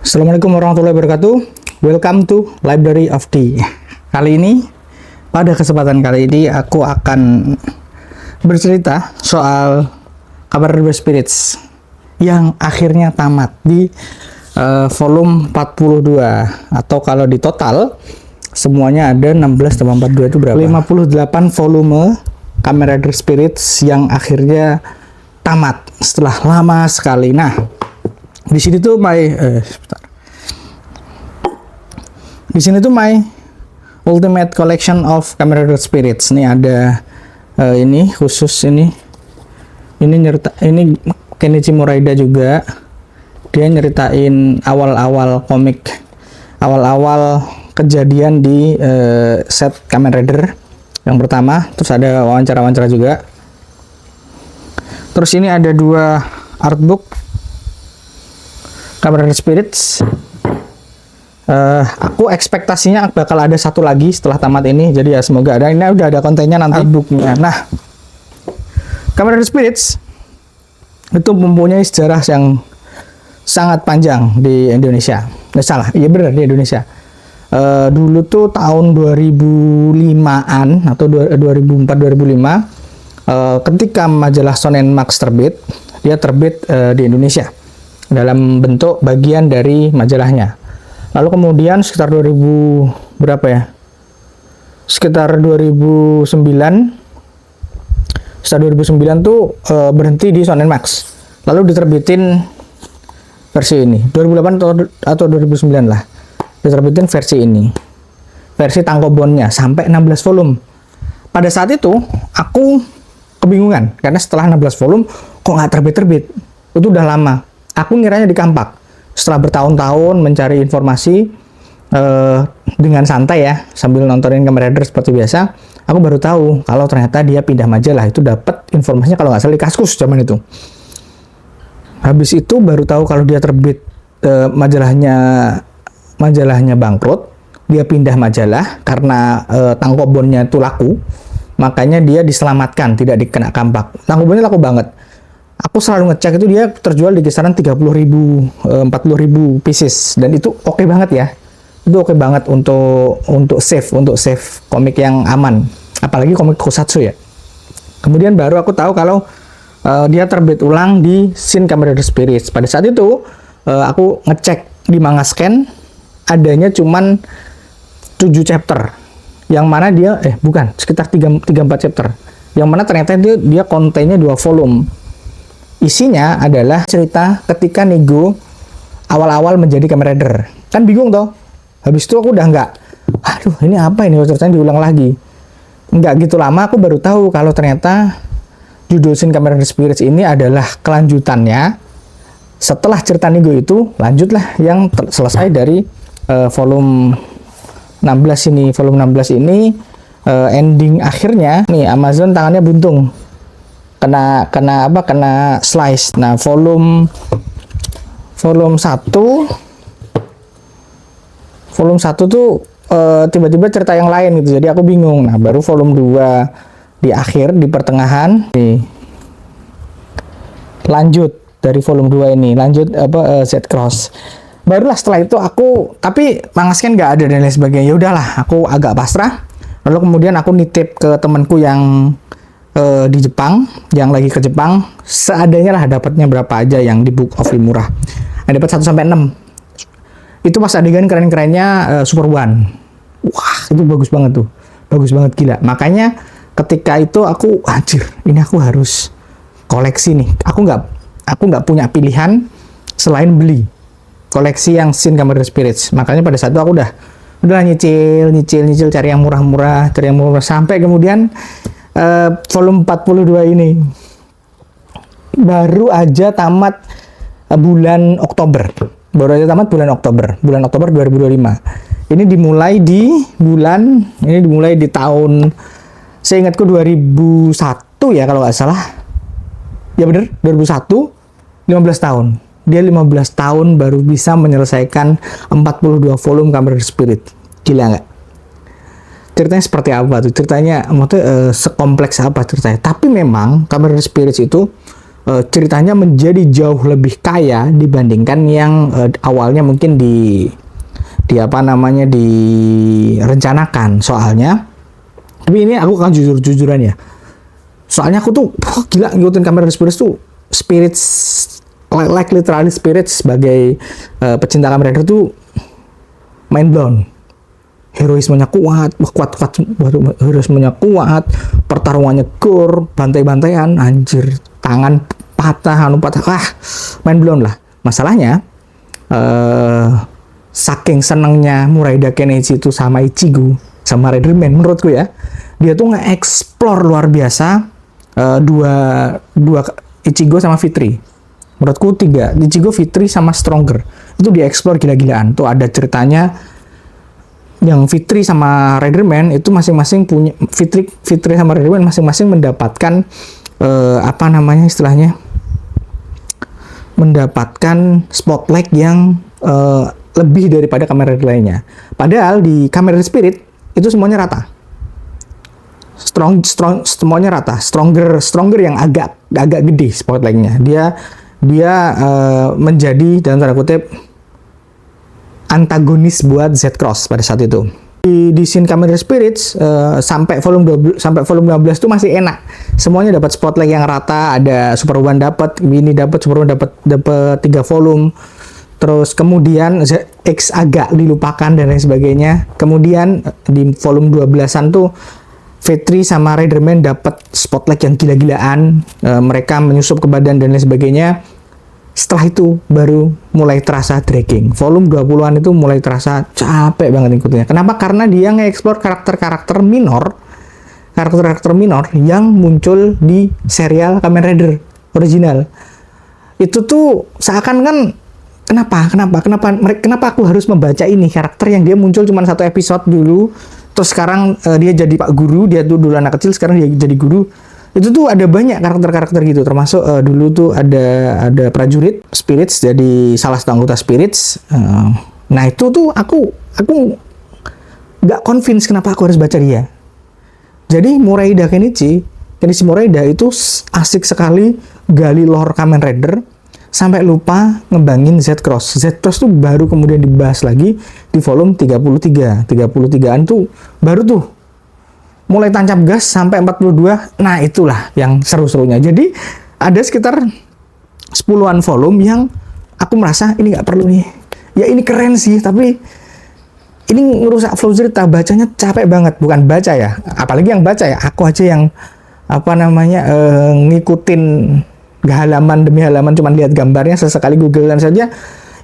Assalamualaikum warahmatullahi wabarakatuh. Welcome to Library of D. Kali ini, pada kesempatan kali ini aku akan bercerita soal Kamen Rider Spirits yang akhirnya tamat di volume 42, atau kalau di total semuanya ada 16 tambah 42 itu berapa? 58 volume Kamen Rider Spirits yang akhirnya tamat setelah lama sekali. Nah, di sini tuh di sini tuh my Ultimate Collection of Kamen Rider Spirits. Ini ada ini khusus ini Kenichi Muraida juga. Dia nyeritain awal-awal komik, awal-awal kejadian di set Kamen Rider yang pertama. Terus ada wawancara-wawancara juga. Terus ini ada dua artbook Kamen Rider Spirits. Aku ekspektasinya bakal ada satu lagi setelah tamat ini, jadi ya semoga ada. Ini udah ada kontennya nanti booknya. Nah, Kamen Rider Spirits itu mempunyai sejarah yang sangat panjang di Indonesia. Iya benar, di Indonesia. Dulu tuh tahun 2005-an atau 2004-2005, ketika majalah Shonen Max terbit, dia terbit di Indonesia dalam bentuk bagian dari majalahnya. Lalu kemudian sekitar 2000 berapa ya? Sekitar 2009. Setelah 2009 tuh berhenti di Shonen Max. Lalu diterbitin versi ini. 2008 atau 2009 lah. Diterbitin versi ini. Versi tankobonnya sampai 16 volume. Pada saat itu aku kebingungan karena setelah 16 volume kok nggak terbit-terbit. Itu udah lama. Aku ngiranya di Kampak. Setelah bertahun-tahun mencari informasi dengan santai ya, sambil nontonin Kamen Rider seperti biasa, aku baru tahu kalau ternyata dia pindah majalah. Itu dapat informasinya kalau nggak salah di Kaskus zaman itu. Habis itu baru tahu kalau dia terbit majalahnya bangkrut, dia pindah majalah karena tankobonnya itu laku, makanya dia diselamatkan, tidak dikena Kampak. Tankobonnya laku banget. Aku selalu ngecek itu dia terjual di kisaran 30.000, 40.000 pieces, dan itu oke banget ya. Itu oke banget untuk save komik yang aman, apalagi komik Kusatsu ya. Kemudian baru aku tahu kalau dia terbit ulang di Shin Kamen Rider Spirits. Pada saat itu aku ngecek di Manga Scan, adanya cuman 7 chapter, yang mana dia sekitar 3-4 chapter, yang mana ternyata dia kontennya 2 volume. Isinya adalah cerita ketika Nigo awal-awal menjadi Kamen Rider. Kan bingung toh. Habis itu aku udah ini apa ini, ceritanya diulang lagi. Nggak gitu lama aku baru tahu kalau ternyata judul Shin Kamen Rider Spirits ini adalah kelanjutannya. Setelah cerita Nigo itu, lanjutlah yang selesai dari volume 16 ini. Volume 16 ini ending akhirnya nih Amazon tangannya buntung. Kena slice. Nah, volume 1 tuh tiba-tiba cerita yang lain gitu. Jadi aku bingung. Nah, baru volume 2 di akhir, di pertengahan lanjut dari volume 2 ini, lanjut Z-Cross. Barulah setelah itu tapi Manga Scan nggak ada dan lain sebagainya. Ya udahlah, aku agak pasrah. Lalu kemudian aku nitip ke temanku yang di Jepang, yang lagi ke Jepang, seadanya lah, dapatnya berapa aja yang di Book of Rimura. Dapat 1-6. Itu pas adegan keren-kerennya Super One. Wah, itu bagus banget tuh. Bagus banget, gila. Makanya ketika itu aku ini aku harus koleksi nih. Aku nggak punya pilihan selain beli koleksi yang Shin Kamen Rider Spirits. Makanya pada saat itu aku udah nyicil cari yang murah-murah, sampai kemudian volume 42 ini baru aja tamat bulan Oktober. Bulan Oktober 2025. Ini dimulai di tahun, seingatku 2001 ya kalau nggak salah. Ya bener, 2001, 15 tahun. Dia 15 tahun baru bisa menyelesaikan 42 volume Kamen Rider Spirit. Gila nggak? Ceritanya seperti apa tuh? Ceritanya maksudnya sekompleks apa ceritanya? Tapi memang Kamen Rider Spirits itu ceritanya menjadi jauh lebih kaya dibandingkan yang awalnya mungkin di apa namanya direncanakan. Soalnya, tapi ini aku akan jujur-jujuran ya. Soalnya aku tuh gila ngikutin Kamen Rider Spirits tuh, Spirits like literally Spirits sebagai pecinta Kamen Rider tuh mind blown. Heroismenya kuat, heroismenya kuat, pertarungannya gur, bantai-bantaian, anjir, tangan patah, mind blown lah. Masalahnya, saking senengnya Muraida Kenichi itu sama Ichigo, sama Riderman, menurutku ya, dia tuh nge-explore luar biasa dua Ichigo sama Fitri. Menurutku 3, Ichigo, Fitri, sama Stronger. Itu di-explore gila-gilaan. Tuh ada ceritanya yang Fitri sama Riderman itu masing-masing punya, Fitri sama Riderman masing-masing mendapatkan apa namanya istilahnya, mendapatkan spotlight yang lebih daripada Kamen Rider lainnya. Padahal di Kamen Rider Spirit itu semuanya rata. Semuanya rata. Stronger yang agak gede spotlightnya. Dia menjadi dalam tanda kutip antagonis buat Z-Cross pada saat itu. Di scene Kamen Rider Spirits sampai volume 15 itu masih enak. Semuanya dapat spotlight yang rata, ada Superman dapat, ini dapat, Superman dapat 3 volume. Terus kemudian X agak dilupakan dan lain sebagainya. Kemudian di volume 12-an tuh Fitri sama Riderman dapat spotlight yang gila-gilaan. Mereka menyusup ke badan dan lain sebagainya. Setelah itu baru mulai terasa dragging. Volume 20-an itu mulai terasa capek banget ikutnya. Kenapa? Karena dia nge-explore karakter-karakter minor yang muncul di serial Kamen Rider original. Itu tuh seakan kan kenapa aku harus membaca ini, karakter yang dia muncul cuma 1 episode dulu, terus sekarang dia jadi Pak Guru, dia tuh dulu anak kecil, sekarang dia jadi guru. Itu tuh ada banyak karakter-karakter gitu, termasuk dulu tuh ada prajurit Spirits, jadi salah satu anggota Spirits. Nah itu tuh aku nggak convince kenapa aku harus baca dia. Jadi Muraida Kenichi Muraida itu asik sekali gali lore Kamen Rider sampai lupa ngembangin Z-Cross. Z-Cross tuh baru kemudian dibahas lagi di volume 33. 33-an tuh baru tuh mulai tancap gas sampai 42. Nah, itulah yang seru-serunya. Jadi, ada sekitar 10-an volume yang aku merasa ini nggak perlu nih. Ya, ini keren sih, tapi ini ngerusak flow cerita. Bacanya capek banget. Bukan baca ya. Apalagi yang baca ya. Aku aja yang, ngikutin halaman demi halaman, cuman lihat gambarnya, sesekali googlean saja.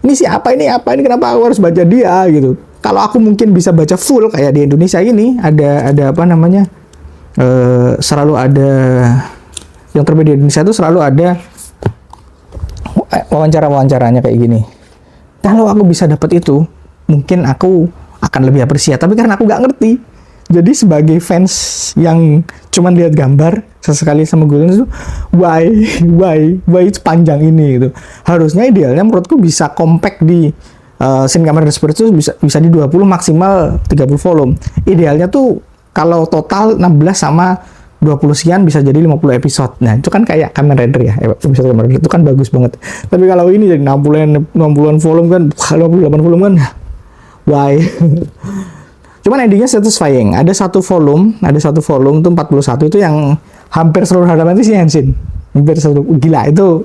Ini siapa ini, kenapa aku harus baca dia, gitu. Kalau aku mungkin bisa baca full kayak di Indonesia ini ada selalu ada yang terbaik di Indonesia itu selalu ada wawancaranya kayak gini. Kalau aku bisa dapat itu, mungkin aku akan lebih apresiasi. Tapi karena aku nggak ngerti, jadi sebagai fans yang cuman lihat gambar sesekali sama gue itu, why panjang ini gitu. Harusnya idealnya menurutku bisa compact di scene Kamen Rider Spirits itu bisa di 20 maksimal 30 volume. Idealnya tuh kalau total 16 sama 20 sekian bisa jadi 50 episode. Nah, itu kan kayak Kamen Rider ya. Episode Kamen Rider itu kan bagus banget. Tapi kalau ini jadi 60-an volume kan, 58 volume kan, why? Cuman endingnya satisfying. Ada satu volume tuh 41 itu yang hampir seluruh halaman itu sih Henshin. Hampir seluruh, gila itu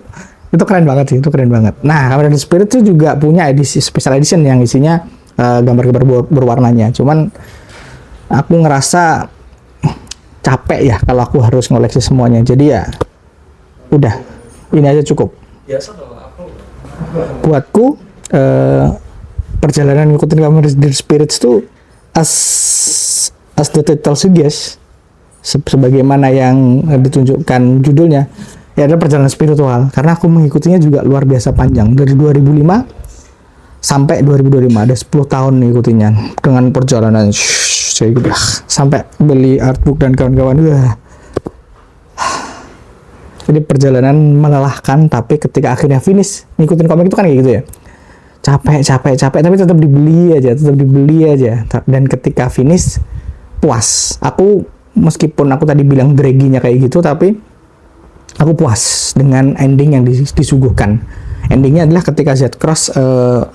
keren banget sih, itu keren banget. Nah, Kamen Rider Spirit itu juga punya edisi special edition yang isinya gambar-gambar berwarnanya. Cuman aku ngerasa capek ya kalau aku harus ngoleksi semuanya. Jadi ya udah, ini aja cukup. Buatku perjalanan ngikutin Kamen Rider Spirits itu as the title suggests, sebagaimana yang ditunjukkan judulnya, ya ada perjalanan spiritual, karena aku mengikutinya juga luar biasa panjang dari 2005 sampai 2025, ada 10 tahun mengikutinya dengan perjalanan sampai beli artbook dan kawan-kawan. Jadi perjalanan melelahkan, tapi ketika akhirnya finish ngikutin komik itu kan kayak gitu ya, capek tapi tetap dibeli aja, dan ketika finish puas. Aku meskipun aku tadi bilang draggy-nya kayak gitu, tapi aku puas dengan ending yang disuguhkan. Endingnya adalah ketika Z-Cross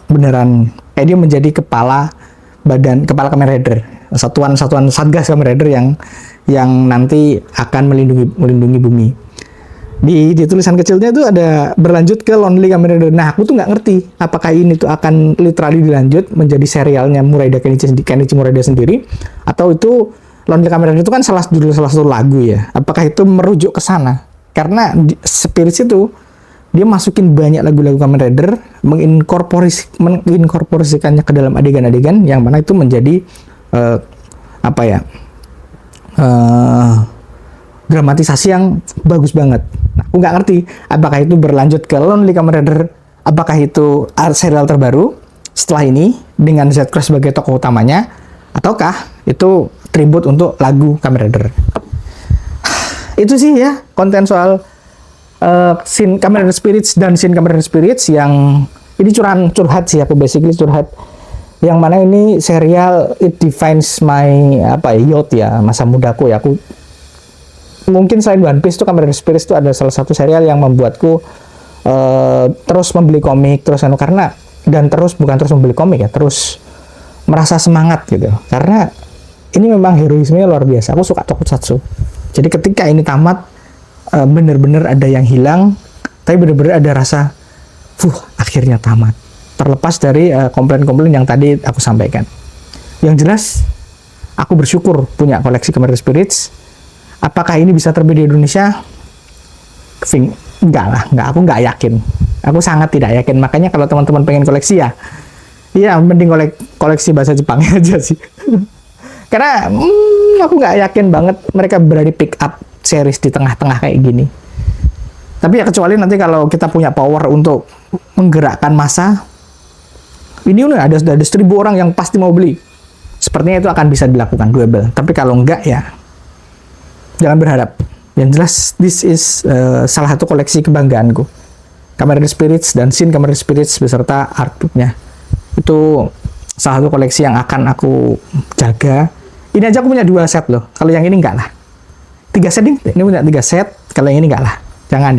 beneran dia menjadi kepala Kamen Rider, satuan Satgas Kamen Rider yang nanti akan melindungi bumi. Di tulisan kecilnya itu ada berlanjut ke Lonely Kamen Rider. Nah, aku tuh nggak ngerti apakah ini tuh akan literally dilanjut menjadi serialnya Muraida Kenichi Muraida sendiri, atau itu Lonely Kamen Rider itu kan salah satu lagu ya. Apakah itu merujuk ke sana? Karena Spirits itu dia masukin banyak lagu-lagu Kamen Rider, menginkorporasikannya ke dalam adegan-adegan yang mana itu menjadi dramatisasi yang bagus banget. Nah, aku nggak ngerti apakah itu berlanjut ke Lonely Kamen Rider, apakah itu serial terbaru setelah ini dengan Z-Cross sebagai tokoh utamanya, ataukah itu tribute untuk lagu Kamen Rider. Itu sih ya konten soal scene Kamen Rider Spirits dan scene Kamen Rider Spirits yang ini curhat sih, aku basically curhat. Yang mana ini serial it defines my youth ya, masa mudaku ya. Aku mungkin selain One Piece tuh Kamen Rider Spirits itu ada salah satu serial yang membuatku terus membeli komik bukan terus membeli komik ya, terus merasa semangat gitu. Karena ini memang heroismenya luar biasa. Aku suka tokusatsu. Jadi ketika ini tamat, bener-bener ada yang hilang, tapi bener-bener ada rasa, akhirnya tamat. Terlepas dari komplain-komplain yang tadi aku sampaikan. Yang jelas, aku bersyukur punya koleksi Kamen Rider Spirits. Apakah ini bisa terbit di Indonesia? Enggak lah, aku nggak yakin. Aku sangat tidak yakin. Makanya kalau teman-teman pengen koleksi ya mending koleksi bahasa Jepang aja sih. Karena aku nggak yakin banget mereka berani pick up series di tengah-tengah kayak gini. Tapi ya kecuali nanti kalau kita punya power untuk menggerakkan massa, ini udah ada 1.000 orang yang pasti mau beli. Sepertinya itu akan bisa dilakukan doable. Tapi kalau enggak ya jangan berharap. Yang jelas this is salah satu koleksi kebanggaanku. Kamen Rider Spirits dan Shin Kamen Rider Spirits beserta artbooknya. Itu salah satu koleksi yang akan aku jaga. Ini aja aku punya 2 set loh. Kalau yang ini enggak lah. 3 set ini punya 3 set. Kalau yang ini enggak lah. Jangan.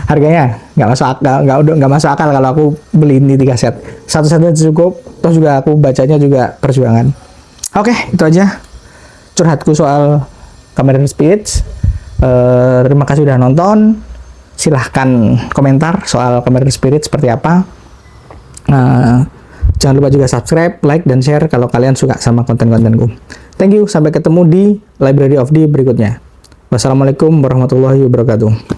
Harganya nggak masuk akal kalau aku beli ini 3 set. 1 set aja cukup. Terus juga aku bacanya juga perjuangan. Oke, itu aja curhatku soal Kamen Rider Spirits. Terima kasih udah nonton. Silahkan komentar soal Kamen Rider Spirits seperti apa. Jangan lupa juga subscribe, like, dan share kalau kalian suka sama konten-kontenku. Thank you, sampai ketemu di Library of D berikutnya. Wassalamualaikum warahmatullahi wabarakatuh.